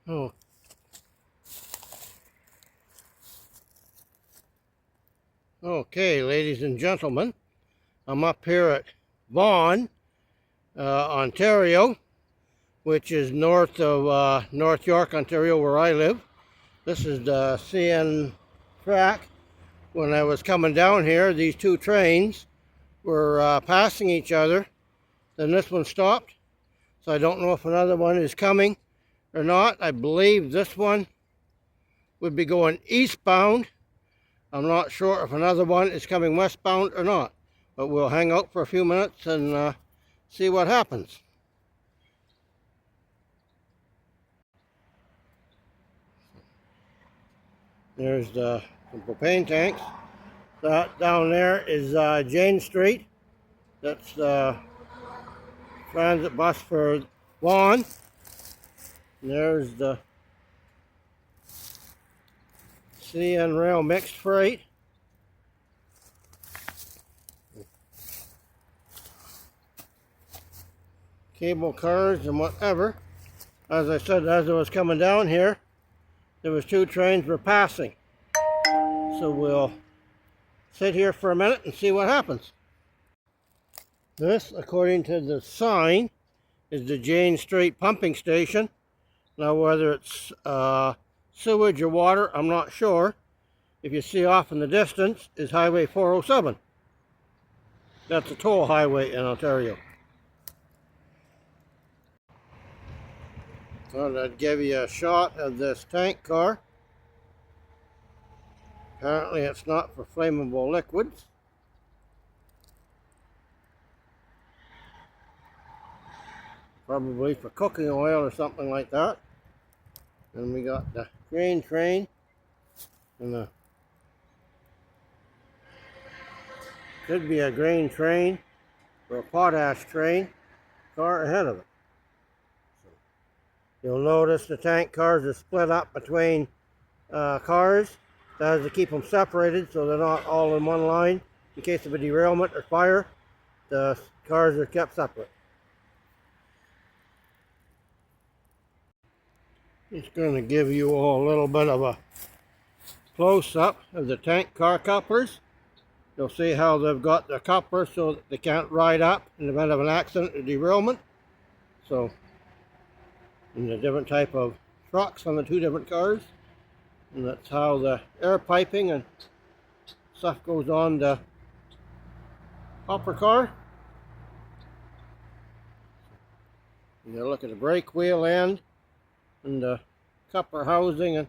Oh. Okay, ladies and gentlemen, I'm up here at Vaughan, Ontario, which is north of North York, Ontario, where I live. This is the CN track. When I was coming down here, these two trains were passing each other. Then this one stopped, so I don't know if another one is coming or not. I believe this one would be going eastbound. I'm not sure if another one is coming westbound or not, but we'll hang out for a few minutes and see what happens. There's the propane tanks. That down there is Jane Street. That's the transit bus for Vaughan. And there's the CN Rail mixed freight. Cable cars and whatever. As I said, as I was coming down here, there was two trains were passing. So we'll sit here for a minute and see what happens. This, according to the sign, is the Jane Street pumping station. Now whether it's sewage or water, I'm not sure. If you see off in the distance is Highway 407. That's a toll highway in Ontario. Thought I'd give you a shot of this tank car. Apparently it's not for flammable liquids. Probably for cooking oil or something like that. And we got the grain train and the could be a grain train or a potash train car ahead of it. So you'll notice the tank cars are split up between cars. That is to keep them separated so they're not all in one line. In case of a derailment or fire, the cars are kept separate. Just going to give you all a little bit of a close-up of the tank car couplers. You'll see how they've got the coupler so that they can't ride up in the event of an accident or derailment. So, and the different type of trucks on the two different cars. And that's how the air piping and stuff goes on the hopper car. You gotta look at the brake wheel end and the coupler housing, and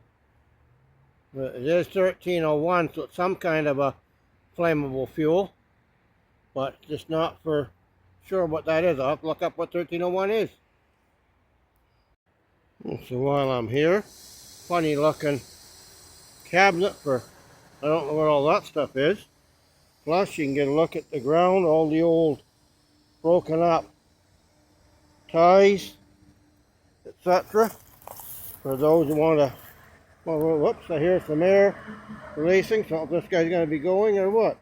it is 1301, so it's some kind of a flammable fuel, but just not for sure what that is. I'll have to look up what 1301 is. So while I'm here, funny looking cabinet for, I don't know what all that stuff is. Plus you can get a look at the ground, all the old broken up ties, etc. For those who want to, well, whoops, I hear some air releasing, so if this guy's going to be going or what.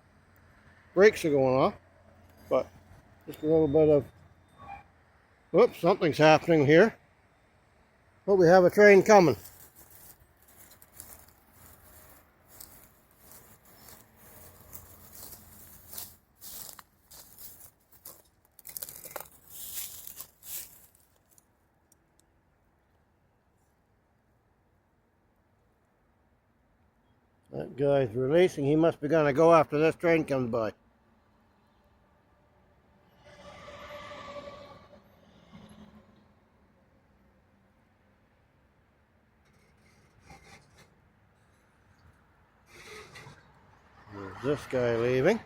Brakes are going off, but just a little bit of, whoops, something's happening here. Oh, we have a train coming. That guy's releasing. He must be going to go after this train comes by. There's this guy leaving.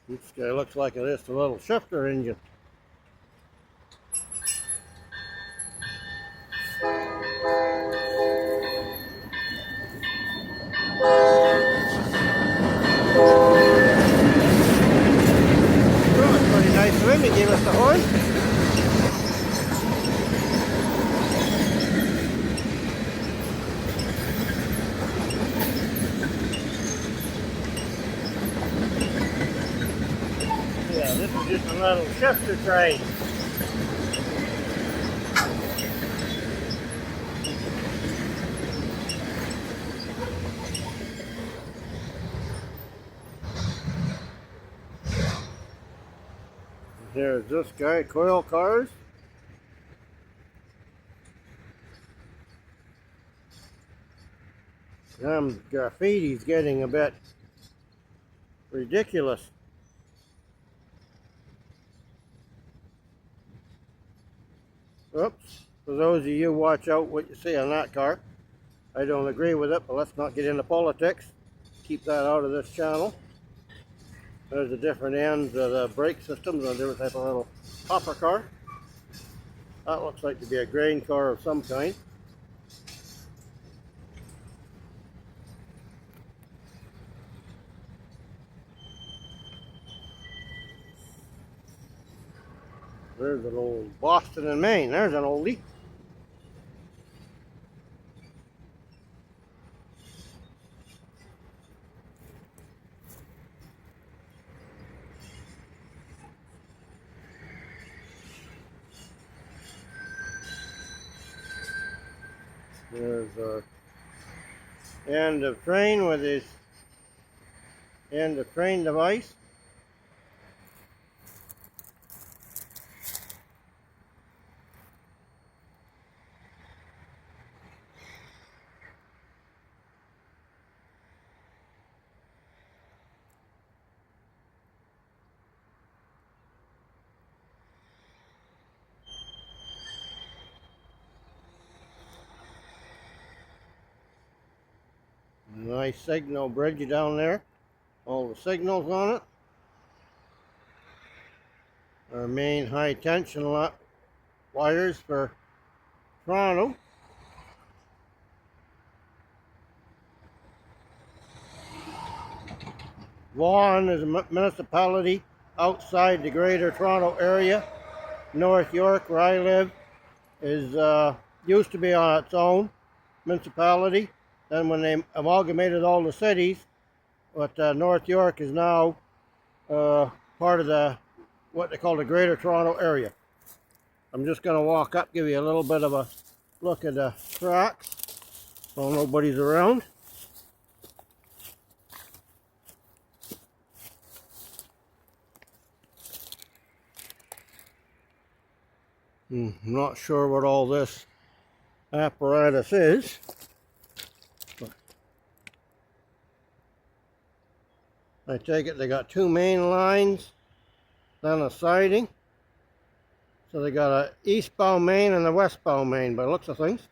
This guy looks like it is a little shifter engine. Well, it's pretty nice of him to give us the horn. little shifter train. There's this guy, coil cars. Graffiti's getting a bit ridiculous. Oops. For those of you, watch out what you see on that car. I don't agree with it, but let's not get into politics. Keep that out of this channel. There's the different ends of the brake systems on a different type of little hopper car. That looks like to be a grain car of some kind. There's an old Boston and Maine. There's an oldie. There's our end of train with his end of train device. Nice signal bridge down there. All the signals on it. Our main high tension wires for Toronto. Vaughan is a municipality outside the Greater Toronto Area. North York, where I live, is used to be on its own municipality. Then when they amalgamated all the cities, but North York is now part of the what they call the Greater Toronto Area. I'm just going to walk up, give you a little bit of a look at the tracks while nobody's around. I'm not sure what all this apparatus is. I take it they got two main lines, then a siding. So they got a eastbound main and a westbound main by the looks of things.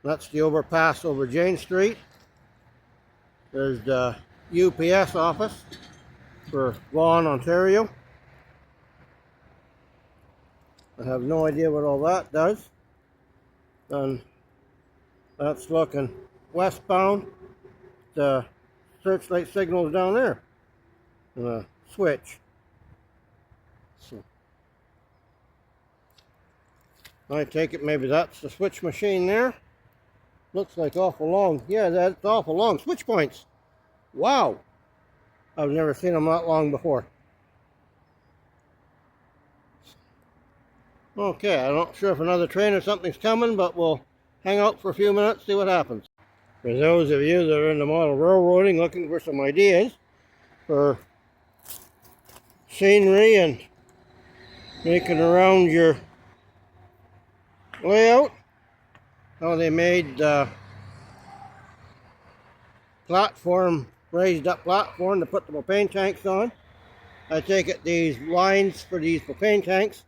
That's the overpass over Jane Street. There's the UPS office for Vaughan, Ontario. I have no idea what all that does. And that's looking westbound. The searchlight signal is down there. And a switch. So I take it maybe that's the switch machine there. Looks like awful long. Yeah, that's awful long. Switch points. Wow. I've never seen them that long before. Okay, I'm not sure if another train or something's coming, but we'll hang out for a few minutes, see what happens. For those of you that are into model railroading, looking for some ideas for scenery and making around your layout, how they made platform, raised up platform to put the propane tanks on. I take it these lines for these propane tanks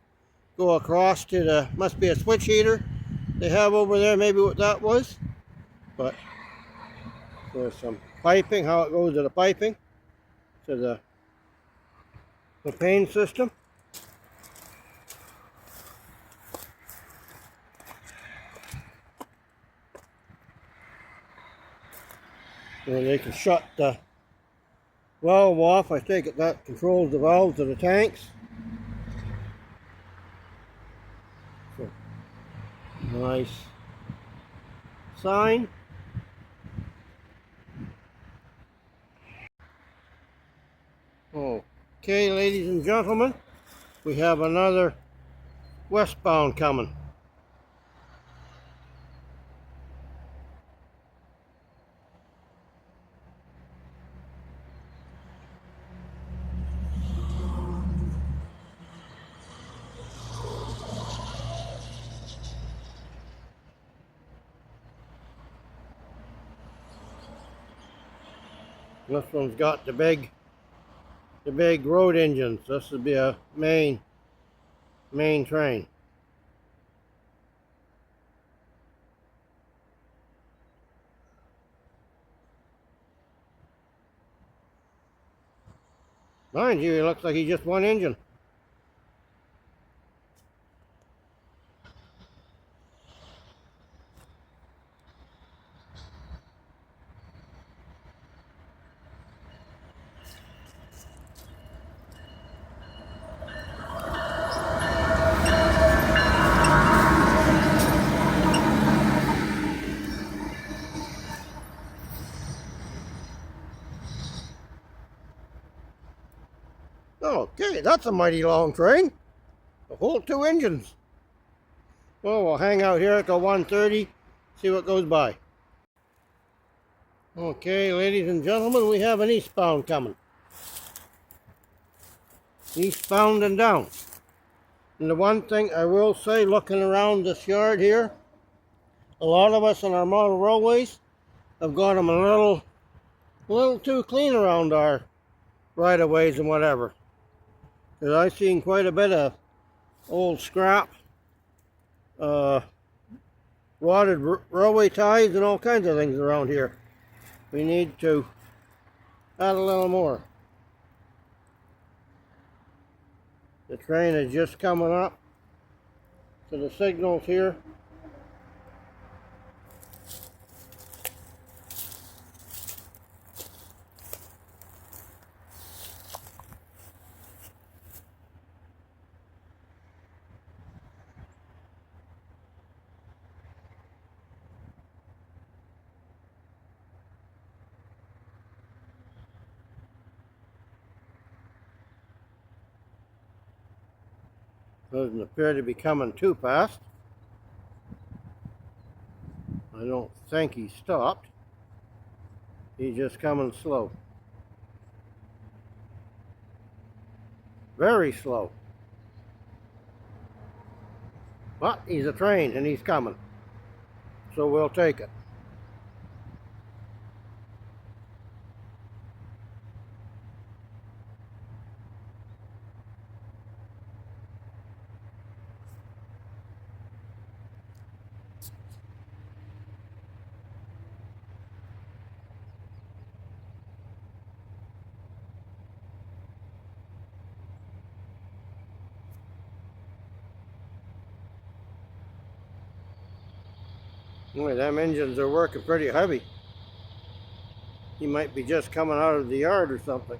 go across to the, must be a switch heater they have over there, maybe what that was. But there's some piping, how it goes to the piping, to the propane system. And they can shut the valve off. I take it that controls the valves of the tanks. So, nice sign. Okay, ladies and gentlemen, we have another westbound coming. This one's got the big road engines. This would be a main train. Mind you, it looks like he's just one engine. Okay, that's a mighty long train. A whole 2 engines. Well, we'll hang out here at the 1:30, see what goes by. Okay, ladies and gentlemen, we have an eastbound coming. Eastbound and down. And the one thing I will say, looking around this yard here, a lot of us on our model railways have got them a little too clean around our right-of-ways and whatever. Because I've seen quite a bit of old scrap, rotted railway ties and all kinds of things around here. We need to add a little more. The train is just coming up to the signals here. Doesn't appear to be coming too fast. I don't think he stopped. He's just coming slow. Very slow. But he's a train and he's coming. So we'll take it. Boy, them engines are working pretty heavy. He might be just coming out of the yard or something.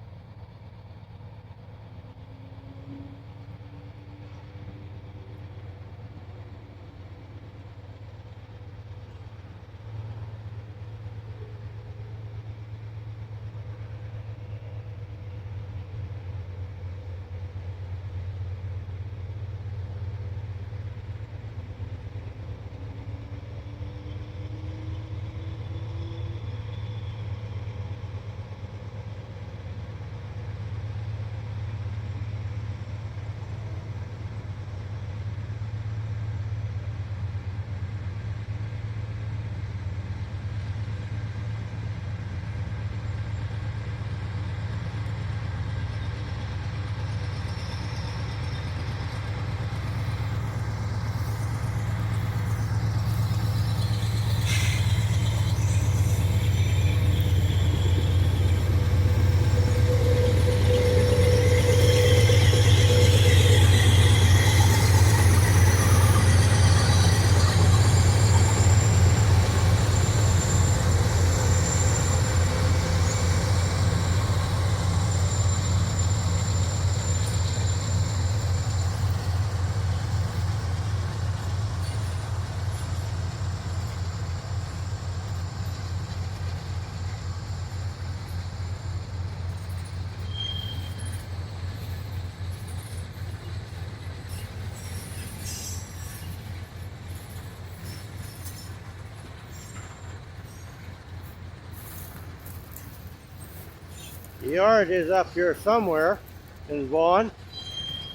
The yard is up here somewhere in Vaughan.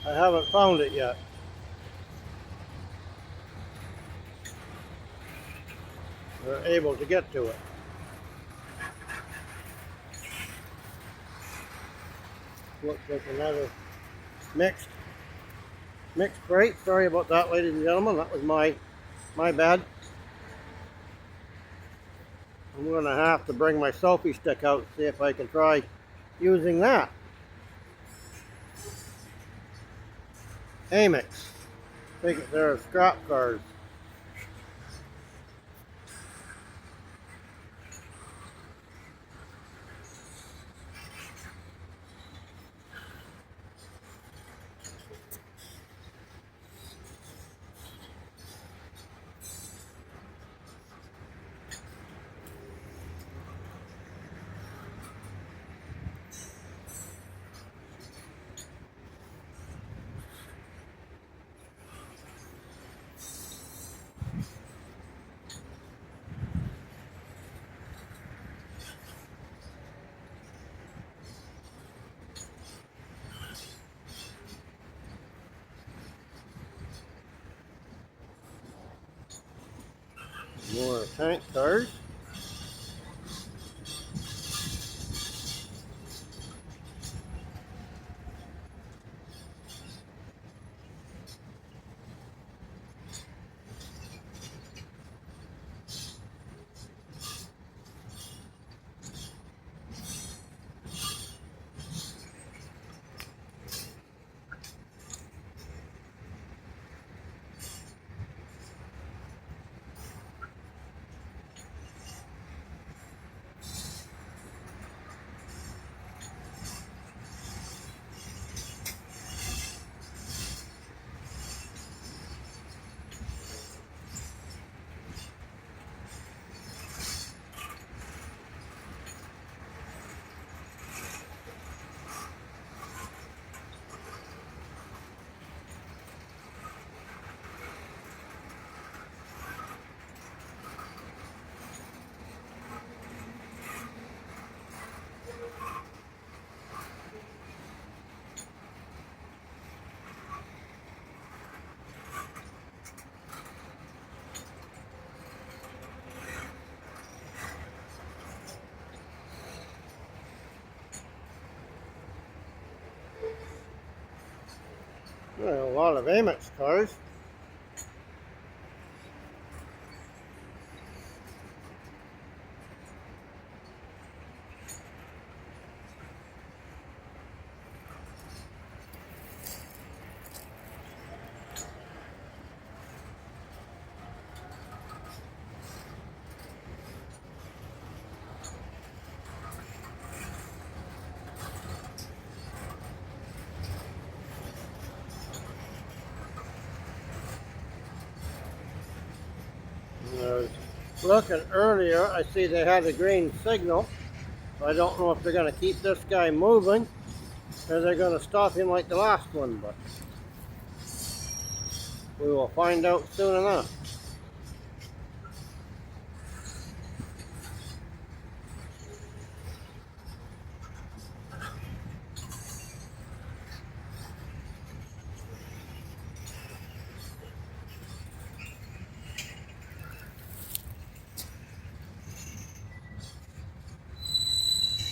I haven't found it yet. We're able to get to it. Looks like another mixed freight. Sorry about that, ladies and gentlemen. That was my bad. I'm gonna have to bring my selfie stick out and see if I can try using that. Amex. I think they're scrap cars. More tank cars. Well, a lot of Amex cars. Looking earlier, I see they had a green signal. I don't know if they're going to keep this guy moving or they're going to stop him like the last one, but we will find out soon enough.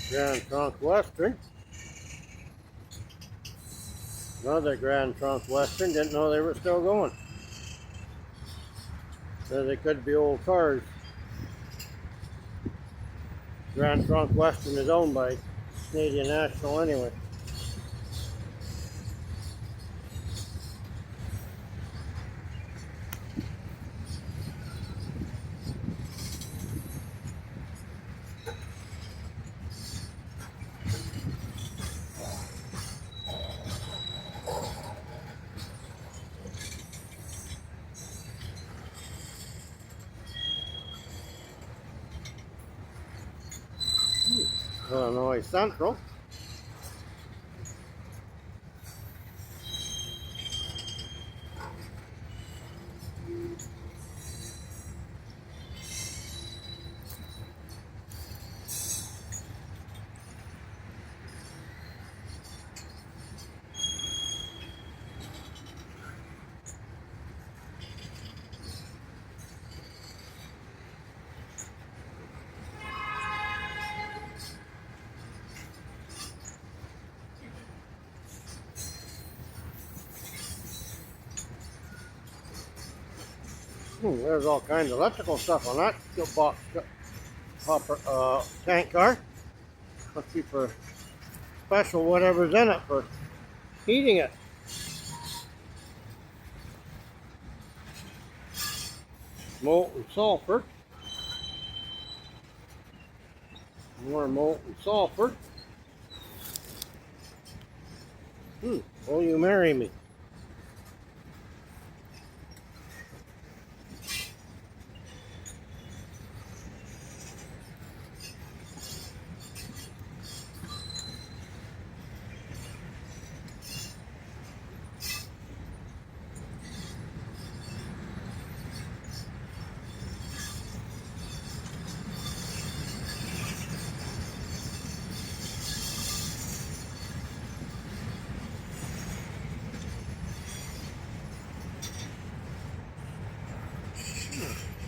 Grand Trunk Western. Another Grand Trunk Western. Didn't know they were still going. So they could be old cars. Grand Trunk Western is owned by Canadian National anyway. Illinois Central. There's all kinds of electrical stuff on that box hopper tank car. Must be for special whatever's in it for heating it. Molten sulfur. More molten sulfur. Will you marry me?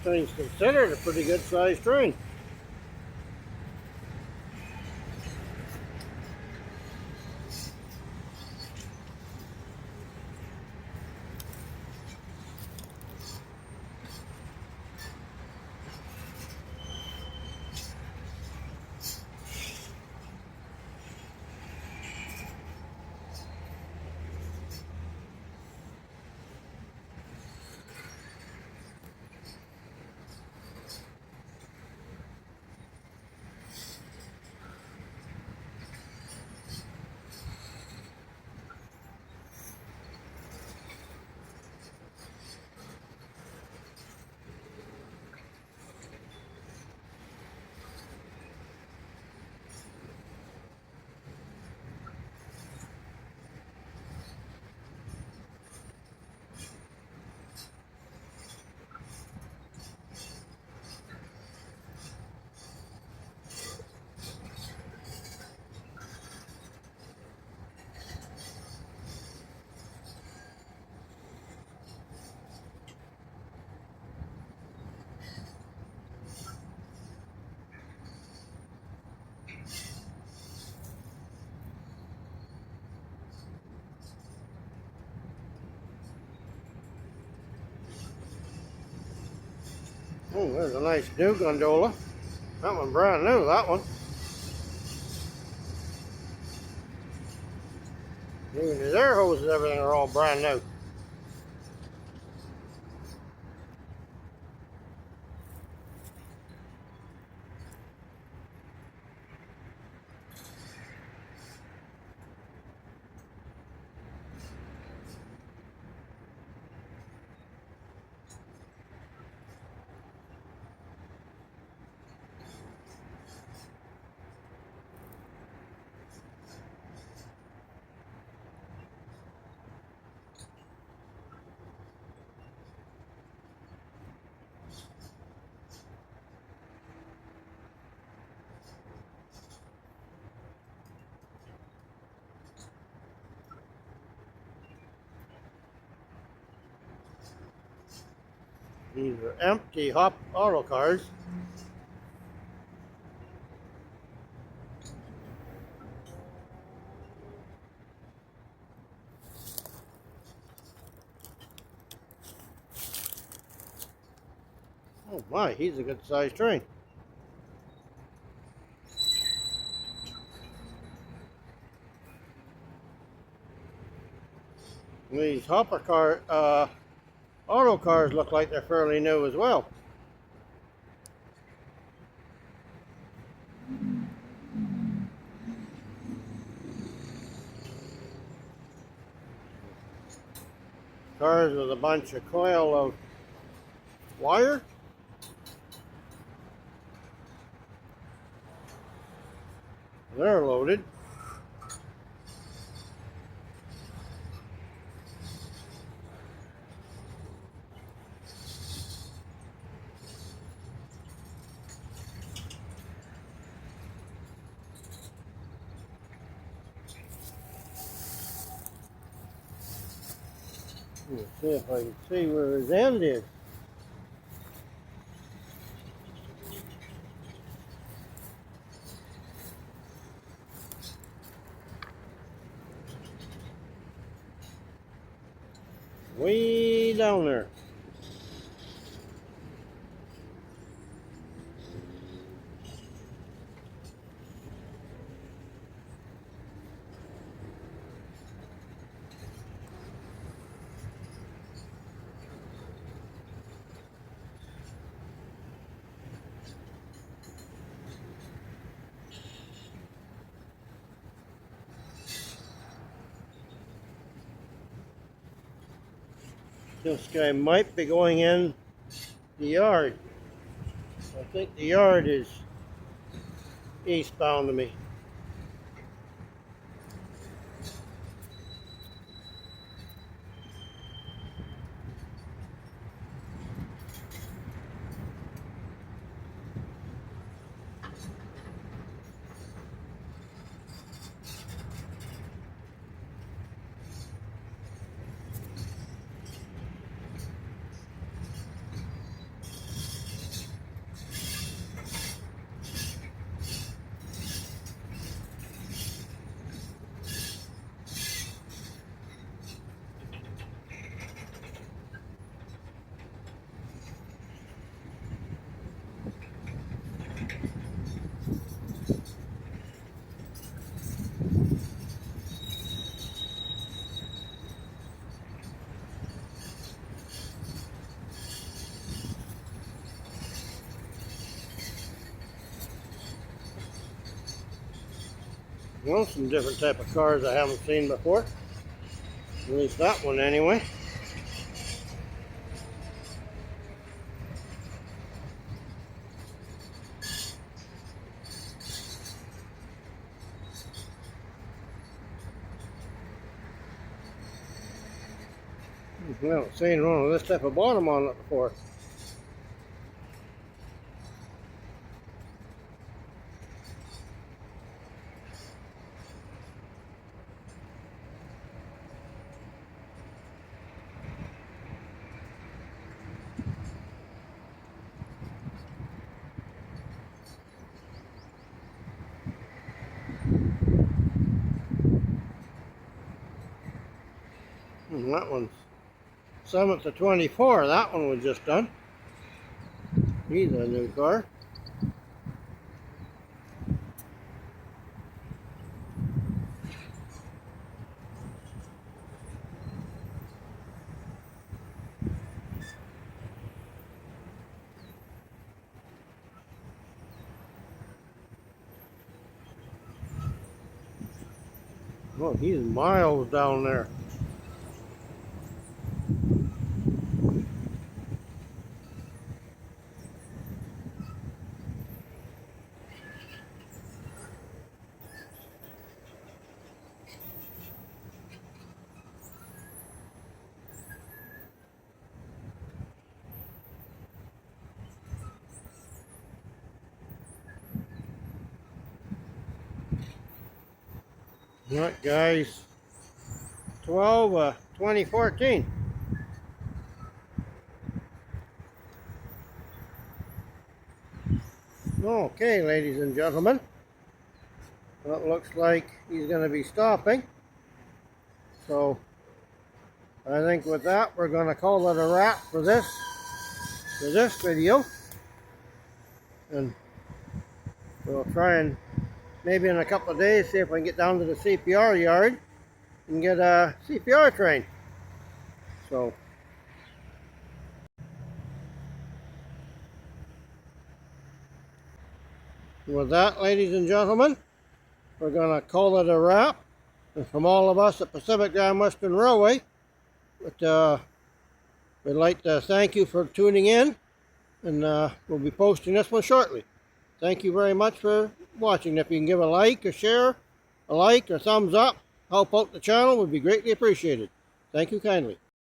Thing's considered a pretty good sized train. There's a nice new gondola. That one brand new, that one. Even his air hoses, everything are all brand new. These are empty auto cars. Oh my, he's a good sized train. These auto cars look like they're fairly new as well. Cars with a bunch of coil of wire. They're loaded. Let's see if I can see where his end is. Way down there. This guy might be going in the yard. I think the yard is eastbound to me. Well, some different type of cars I haven't seen before. At least that one anyway. I haven't seen one with this type of bottom on it before. And that one's 7th to 24. That one was just done. He's a new car. Oh, he's miles down there. All right, guys. 2014. Okay, ladies and gentlemen. Well, it looks like he's going to be stopping. So, I think with that, we're going to call it a wrap for this video. And we'll try and maybe in a couple of days see if we can get down to the CPR yard and get a CPR train. So, with that, ladies and gentlemen, we're going to call it a wrap. And from all of us at Pacific Grand Western Railway, we'd like to thank you for tuning in, and we'll be posting this one shortly. Thank you very much for watching. If you can give a like, a share, a like, or thumbs up, help out the channel would be greatly appreciated. Thank you kindly.